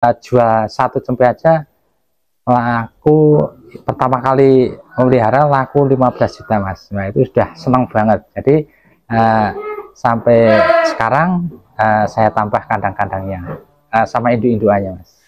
jual satu jempe aja laku, pertama kali memelihara laku 15 juta mas. Nah itu sudah senang banget. Jadi sampai sekarang saya tambah kandang-kandangnya sama induk-indukannya mas.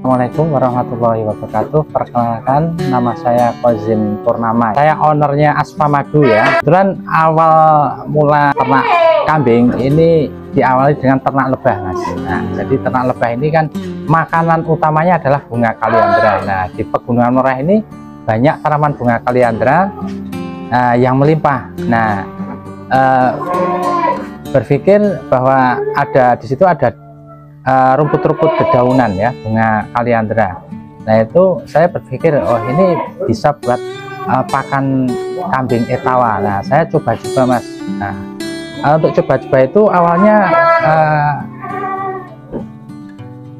Assalamualaikum warahmatullahi wabarakatuh. Perkenalkan, nama saya Kozin Purnama. Saya ownernya Aspa Madu ya. Kebetulan awal mula ternak kambing ini diawali dengan ternak lebah mas. Nah, jadi ternak lebah ini kan makanan utamanya adalah bunga kaliandra. Nah, di Pegunungan Murah ini banyak tanaman bunga kaliandra yang melimpah. Nah, berpikir bahwa di situ ada rumput-rumput dedaunan ya, bunga kaliandra. Nah itu saya berpikir, oh ini bisa buat pakan kambing etawa. Nah saya coba-coba mas. Nah untuk coba-coba itu awalnya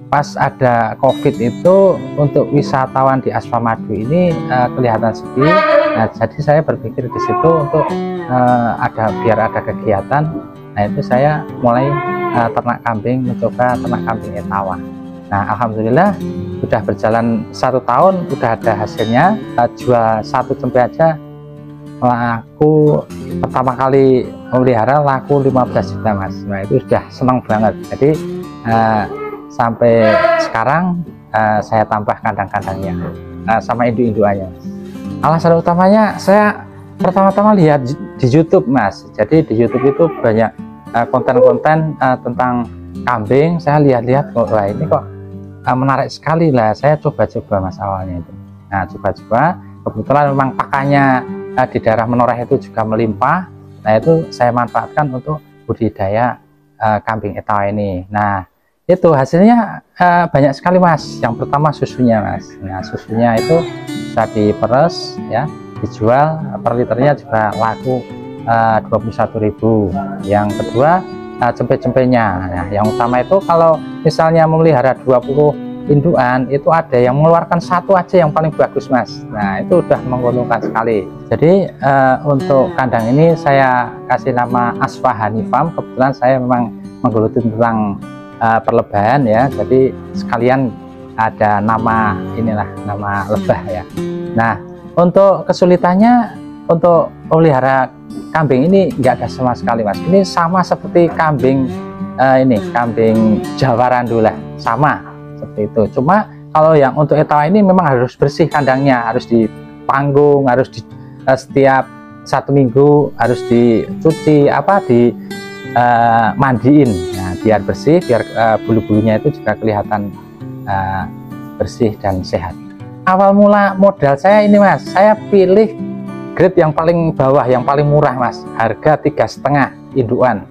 pas ada COVID itu untuk wisatawan di Aspa Madu ini kelihatan sepi. Nah jadi saya berpikir di situ untuk biar ada kegiatan. Nah itu saya mulai ternak kambing, mencoba ternak kambing etawa. Nah alhamdulillah sudah berjalan 1 tahun, udah ada hasilnya. Jual satu jempe aja laku, pertama kali memelihara laku 15 juta mas. Nah itu sudah senang banget. Jadi sampai sekarang saya tambah kandang-kandangnya sama induk-indukannya. Alasan utamanya saya pertama-tama lihat di YouTube mas. Jadi di YouTube itu banyak konten-konten tentang kambing. Saya lihat-lihat kok, wah ini kok menarik sekali lah. Saya coba-coba mas awalnya itu. Nah coba-coba, kebetulan memang pakannya di daerah Menoreh itu juga melimpah. Nah itu saya manfaatkan untuk budidaya kambing etawa ini. Nah itu hasilnya banyak sekali mas. Yang pertama susunya mas. Nah susunya itu bisa diperes ya, dijual per liternya juga laku 21.000. Yang kedua jempe-jempenya. Nah yang utama itu kalau misalnya memelihara 20 indukan itu ada yang mengeluarkan satu aja yang paling bagus mas. Nah itu udah menguntungkan sekali. Jadi untuk kandang ini saya kasih nama Aspa Honey Farm. Kebetulan saya memang menggeluti tentang perlebahan ya, jadi sekalian ada nama inilah, nama lebah ya. Nah untuk kesulitannya untuk memelihara kambing ini nggak ada sama sekali mas. Ini sama seperti kambing kambing Jawa Randu lah, sama seperti itu. Cuma kalau yang untuk etawa ini memang harus bersih kandangnya, harus dipanggung, harus setiap 1 minggu harus dicuci mandiin. Nah biar bersih, biar bulu-bulunya itu juga kelihatan bersih dan sehat. Awal mula modal saya ini mas, saya pilih grade yang paling bawah, yang paling murah mas, harga 3,5 indukan,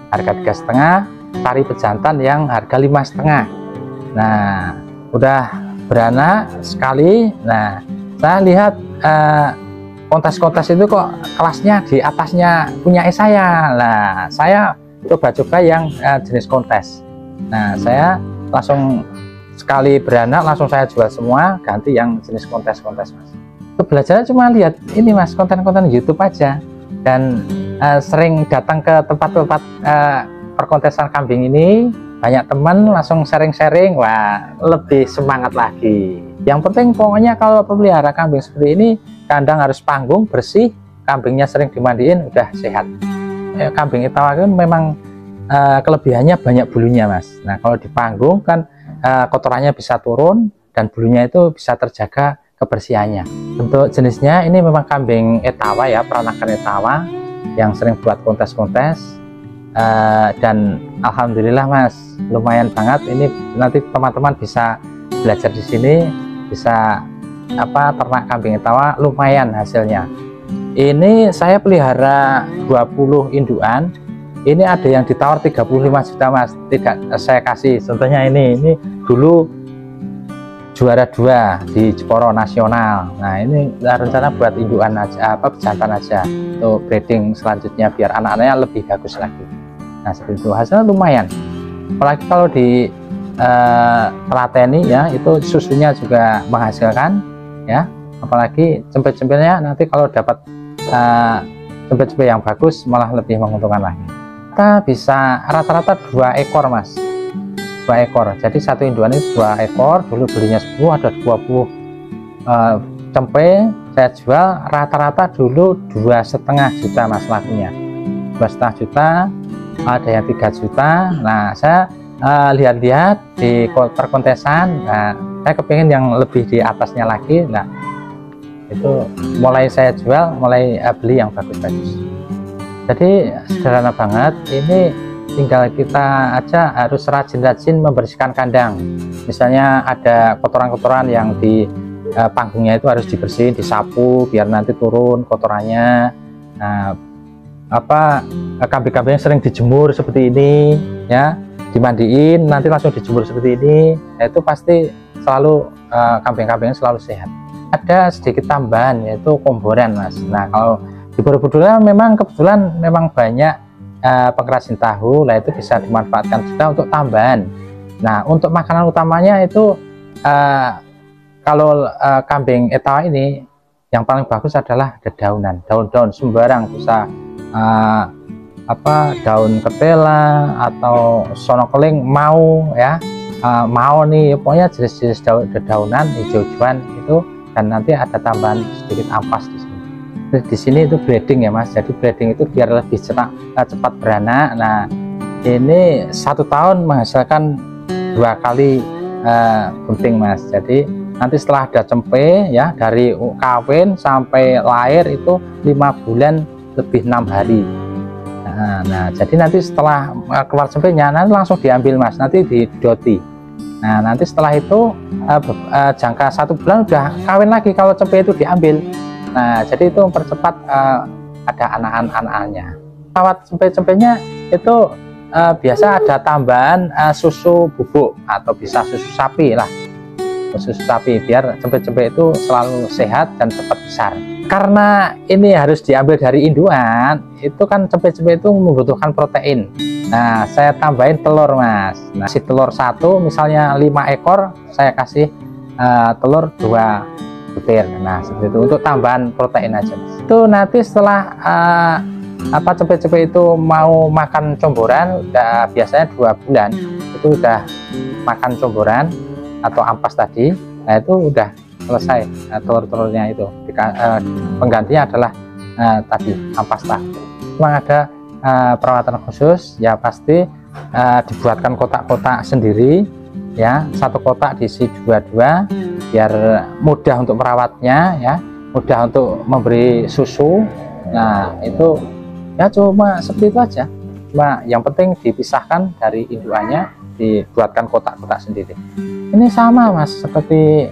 harga 3,5, tari pejantan yang harga 5,5. Nah udah beranak sekali. Nah saya lihat kontes-kontes itu kok kelasnya di atasnya punya saya. Nah saya coba-coba yang jenis kontes. Nah saya langsung sekali beranak langsung saya jual semua, ganti yang jenis kontes-kontes mas. Belajarnya cuma lihat ini mas, konten-konten YouTube aja, dan sering datang ke tempat-tempat perkontesan kambing ini, banyak teman langsung sharing-sharing, wah lebih semangat lagi. Yang penting pokoknya kalau pemelihara kambing seperti ini, kandang harus panggung, bersih, kambingnya sering dimandiin, udah sehat. Kambing etawa kan memang kelebihannya banyak bulunya mas. Nah kalau dipanggung kan kotorannya bisa turun dan bulunya itu bisa terjaga kebersihannya. Untuk jenisnya ini memang kambing etawa ya, peranakan etawa yang sering buat kontes-kontes, dan alhamdulillah mas lumayan banget. Ini nanti teman-teman bisa belajar di sini, bisa ternak kambing etawa, lumayan hasilnya. Ini saya pelihara 20 indukan. Ini ada yang ditawar 35 juta mas, tidak saya kasih. Contohnya ini dulu juara 2 di Jeporo Nasional. Nah ini rencana buat indukan aja, pejantan aja, untuk breeding selanjutnya biar anak-anaknya lebih bagus lagi. Nah seperti itu, hasilnya lumayan. Apalagi kalau di telateni ya, itu susunya juga menghasilkan ya. Apalagi cempe-cempenya nanti kalau dapat cempe-cempe yang bagus malah lebih menguntungkan lagi. Kita bisa rata-rata 2 ekor mas, 2 ekor. Jadi satu induan ini 2 ekor. Dulu belinya 10, ada 20 cempe saya jual rata-rata dulu 2,5 juta mas lakunya. 2,5 juta, ada yang 3 juta. Nah saya lihat-lihat di perkontesan, nah saya kepingin yang lebih di atasnya lagi. Nah itu mulai saya jual, mulai beli yang bagus-bagus. Jadi sederhana banget, ini tinggal kita aja harus rajin-rajin membersihkan kandang. Misalnya ada kotoran-kotoran yang di panggungnya itu harus dibersihin, disapu biar nanti turun kotorannya. Nah kambing-kambing sering dijemur seperti ini ya, dimandiin nanti langsung dijemur seperti ini, nah, itu pasti selalu kambing-kambingnya selalu sehat. Ada sedikit tambahan yaitu komboran mas. Nah kalau di Borobudur memang kebetulan memang banyak pengrajin tahu, lah itu bisa dimanfaatkan juga untuk tambahan. Nah untuk makanan utamanya itu kalau kambing Etawa ini yang paling bagus adalah dedaunan, daun-daun sembarang, bisa daun ketela atau sonokeling mau ya, mau nih pokoknya jenis-jenis dedaunan hijau-hijauan itu, dan nanti ada tambahan sedikit ampas di sini. Di sini itu breeding ya mas, jadi breeding itu biar lebih cepat beranak. Nah ini 1 tahun menghasilkan 2 kali bunting mas. Jadi nanti setelah ada cempe ya, dari kawin sampai lahir itu 5 bulan lebih 6 hari. Nah jadi nanti setelah keluar cempenya nanti langsung diambil mas, nanti didoti. Nah nanti setelah itu jangka 1 bulan udah kawin lagi kalau cempe itu diambil. Nah jadi itu mempercepat ada anak-anaknya. Rawat cempe-cempenya itu biasa ada tambahan susu bubuk atau bisa susu sapi lah, susu sapi, biar cempe-cempe itu selalu sehat dan cepat besar. Karena ini harus diambil dari induan, itu kan cempe-cempe itu membutuhkan protein. Nah saya tambahin telur mas. Nah si telur 1 misalnya 5 ekor, saya kasih telur 2 butir. Nah seperti itu untuk tambahan protein aja mas. Itu nanti setelah cempe-cempe itu mau makan comboran, udah biasanya 2 bulan itu udah makan comboran atau ampas tadi. Nah itu udah selesai telur-telurnya itu. Penggantinya adalah tadi ampas tahu. Memang ada perawatan khusus ya, pasti dibuatkan kotak-kotak sendiri ya, 1 kotak diisi 2 biar mudah untuk merawatnya ya, mudah untuk memberi susu. Nah itu ya cuma seperti itu aja, cuma yang penting dipisahkan dari induannya, dibuatkan kotak-kotak sendiri. Ini sama mas seperti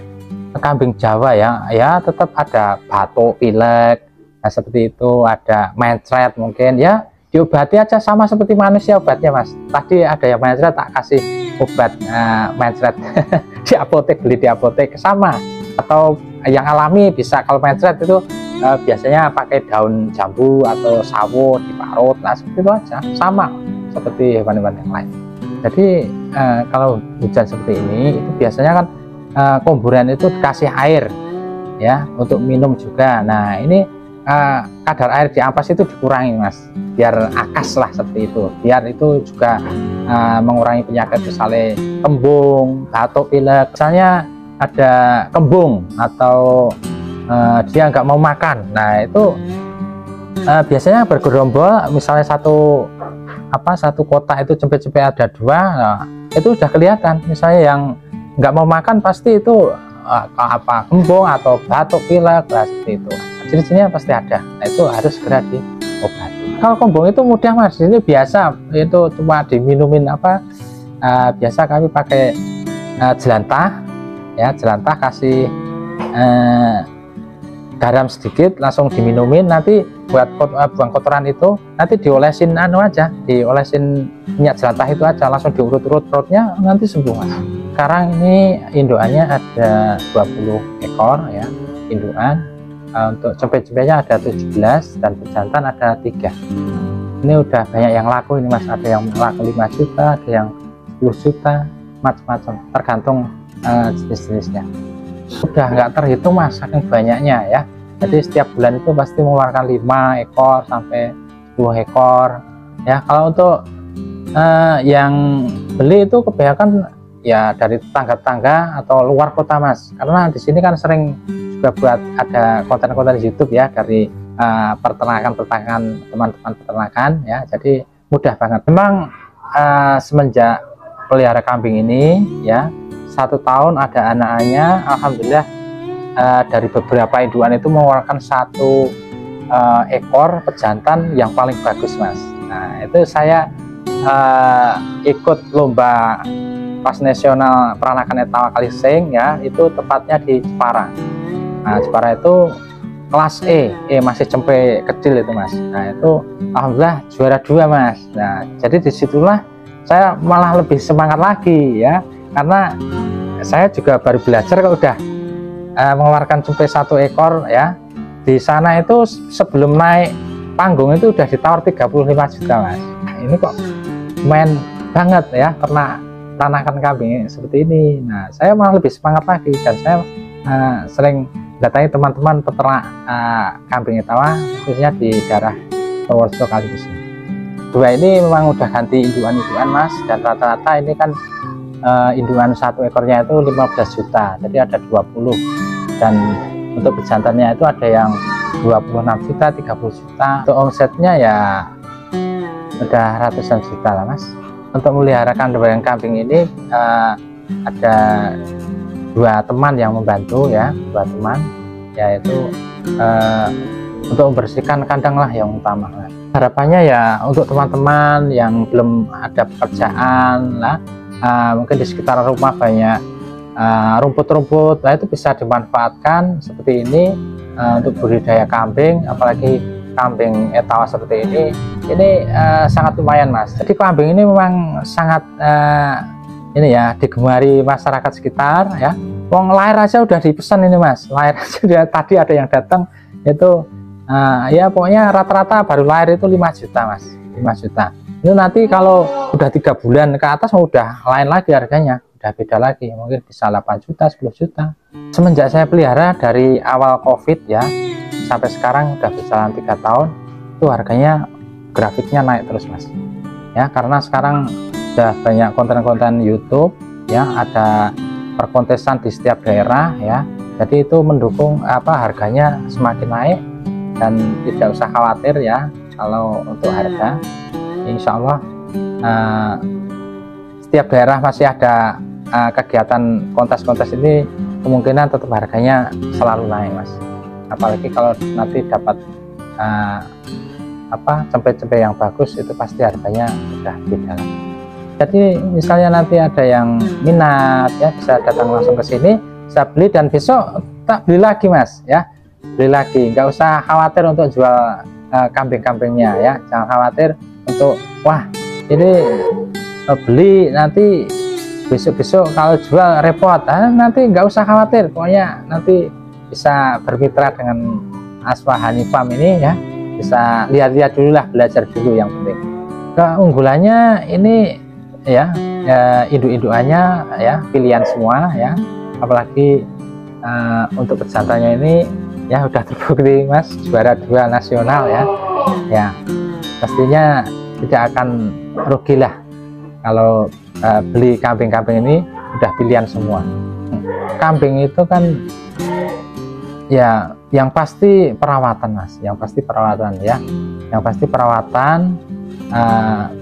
kambing Jawa ya tetap ada batuk, pilek, nah seperti itu, ada mencret mungkin ya, diobati aja sama seperti manusia obatnya mas. Tadi ada yang mencret, tak kasih obat mencret di apotek, beli di apotek sama. Atau yang alami bisa, kalau mencret itu biasanya pakai daun jambu atau sawo diparut, nah seperti itu aja, sama seperti hewan-hewan yang lain. Jadi kalau hujan seperti ini itu biasanya kan komboran itu dikasih air ya untuk minum juga. Nah ini kadar air di ampas itu dikurangi mas, biar akas lah seperti itu, biar itu juga mengurangi penyakit misalnya kembung, batuk, pilek. Misalnya ada kembung atau dia nggak mau makan, nah itu biasanya bergerombol, misalnya satu kotak itu cempe-cempe ada 2, nah, itu udah kelihatan. Misalnya yang nggak mau makan pasti itu kembung atau batuk, pilek, nah, seperti itu. Ciri-cirinya pasti ada. Nah itu harus segera diobati. Kalau kembung itu mudah mas, ini biasa itu cuma diminumin biasa kami pakai jelantah ya, jelantah kasih garam sedikit, langsung diminumin. Nanti buat buang kotoran itu nanti diolesin diolesin minyak jelantah itu aja, langsung diurut-urut perutnya, nanti sembuh mas. Sekarang ini induannya ada 20 ekor ya induan. Untuk cempe-cempenya ada 17 dan pejantan ada 3. Ini udah banyak yang laku ini Mas, ada yang laku 5 juta, ada yang 10 juta, macam-macam, tergantung jenis-jenisnya. Udah nggak terhitung Mas, saking banyaknya ya. Jadi setiap bulan itu pasti mengeluarkan 5 ekor sampai 10 ekor ya. Kalau untuk yang beli itu kebanyakan ya dari tetangga-tetangga atau luar kota Mas, karena di sini kan sering juga buat ada konten-konten YouTube ya dari peternakan teman-teman peternakan ya, jadi mudah banget. Memang semenjak pelihara kambing ini ya 1 tahun ada anak-anaknya, alhamdulillah dari beberapa induan itu mengeluarkan 1 ekor pejantan yang paling bagus Mas. Nah itu saya ikut lomba pas nasional peranakan etawa Kaliseng ya, itu tepatnya di Jepara. Nah Jepara itu kelas E masih cempe kecil itu Mas. Nah itu alhamdulillah juara 2 Mas. Nah jadi disitulah saya malah lebih semangat lagi ya, karena saya juga baru belajar kalau udah mengeluarkan cempe 1 ekor ya. Di sana itu sebelum naik panggung itu udah ditawar 35 juta Mas. Nah, ini kok main banget ya karena peranakan kambing seperti ini. Nah saya malah lebih semangat lagi, dan saya sering datangi teman-teman peternak kambing etawa khususnya di daerah Purworejo Kaliwesi. 2 ini memang udah ganti induan-induan Mas, dan rata-rata ini kan induan 1 ekornya itu 15 juta, jadi ada 20, dan untuk pejantannya itu ada yang 26 juta, 30 juta. Untuk omsetnya ya udah ratusan juta lah Mas. Untuk memelihara kambing ini ada 2 teman yang membantu ya, 2 teman, yaitu untuk membersihkan kandang lah yang utama. Harapannya ya untuk teman-teman yang belum ada pekerjaan lah, mungkin di sekitar rumah banyak rumput-rumput, nah itu bisa dimanfaatkan seperti ini untuk budidaya kambing, apalagi kambing etawa seperti ini sangat lumayan Mas. Jadi kambing ini memang sangat ini ya digemari masyarakat sekitar ya. Wong lahir aja udah dipesan ini Mas, lahir aja tadi ada yang datang itu ya pokoknya rata-rata baru lahir itu 5 juta Mas, 5 juta. Ini nanti kalau udah 3 bulan ke atas udah lain lagi harganya, udah beda lagi, mungkin bisa 8 juta, 10 juta. Semenjak saya pelihara dari awal COVID ya sampai sekarang udah berjalan 3 tahun, itu harganya grafiknya naik terus Mas ya, karena sekarang udah banyak konten-konten YouTube ya, ada perkontesan di setiap daerah ya, jadi itu mendukung harganya semakin naik, dan tidak usah khawatir ya kalau untuk harga. Insya Allah setiap daerah masih ada kegiatan kontes-kontes ini, kemungkinan tetap harganya selalu naik Mas, apalagi kalau nanti dapat cempe-cempe yang bagus itu pasti harganya udah beda. Jadi misalnya nanti ada yang minat ya, bisa datang langsung ke sini, bisa beli, dan besok tak beli lagi Mas ya, beli lagi, nggak usah khawatir untuk jual kambing-kambingnya ya, jangan khawatir untuk wah ini beli nanti besok-besok kalau jual repot, nanti nggak usah khawatir, pokoknya nanti bisa bermitra dengan Aswahani Farm ini ya, bisa lihat-lihat dulu lah, belajar dulu yang penting. Keunggulannya ini ya, induk-indukannya ya pilihan semua ya, apalagi untuk pejantannya ini ya udah terbukti Mas, juara 2 nasional ya, pastinya tidak akan rugi lah kalau beli kambing-kambing ini udah pilihan semua. Kambing itu kan ya yang pasti perawatan Mas, yang pasti perawatan ya, yang pasti perawatan,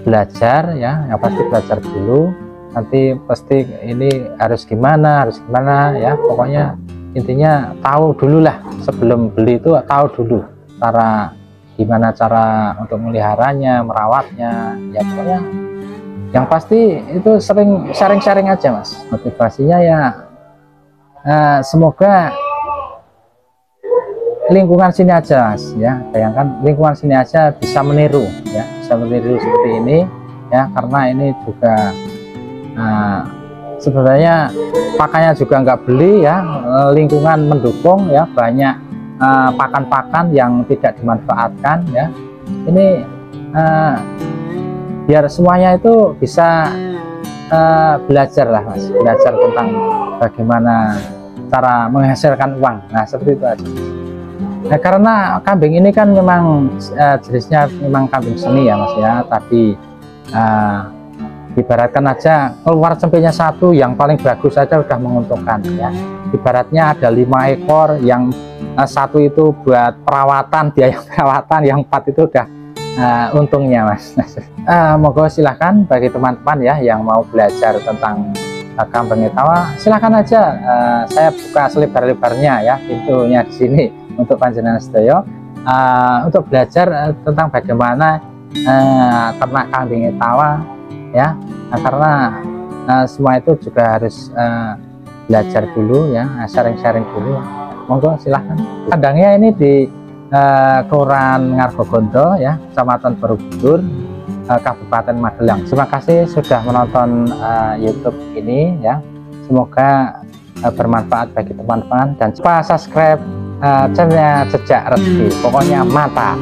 belajar ya, yang pasti belajar dulu, nanti pasti ini harus gimana ya, pokoknya intinya tahu dulu lah sebelum beli, itu tahu dulu gimana cara untuk meliharanya, merawatnya ya, pokoknya yang pasti itu sering sharing-sharing aja Mas. Motivasinya ya semoga lingkungan sini aja Mas ya, bayangkan lingkungan sini aja bisa meniru ya, bisa meniru seperti ini ya, karena ini juga sebenarnya pakannya juga nggak beli ya, lingkungan mendukung ya, banyak pakan-pakan yang tidak dimanfaatkan ya, ini biar semuanya itu bisa belajar lah Mas, belajar tentang bagaimana cara menghasilkan uang. Nah seperti itu aja. Nah, karena kambing ini kan memang jenisnya memang kambing seni ya Mas ya. Tadi ibaratkan aja keluar cempinya satu yang paling bagus saja udah menguntungkan ya. Ibaratnya ada 5 ekor, yang satu itu buat perawatan, biaya perawatan, yang 4 itu udah untungnya Mas. Moga silahkan bagi teman-teman ya yang mau belajar tentang kambing etawa, silahkan aja. Saya buka selebar-lebarnya ya pintunya di sini untuk panjenengan sedaya untuk belajar tentang bagaimana ternak kambing etawa ya. Karena semua itu juga harus belajar dulu ya, sharing-sharing dulu. Monggo silahkan. Kandangnya ini di Kelurahan Ngargogondo ya, Kecamatan Borobudur, Kabupaten Magelang. Terima kasih sudah menonton YouTube ini ya. Semoga bermanfaat bagi teman-teman, dan lupa subscribe channelnya Jejak Rezeki. Pokoknya mantap.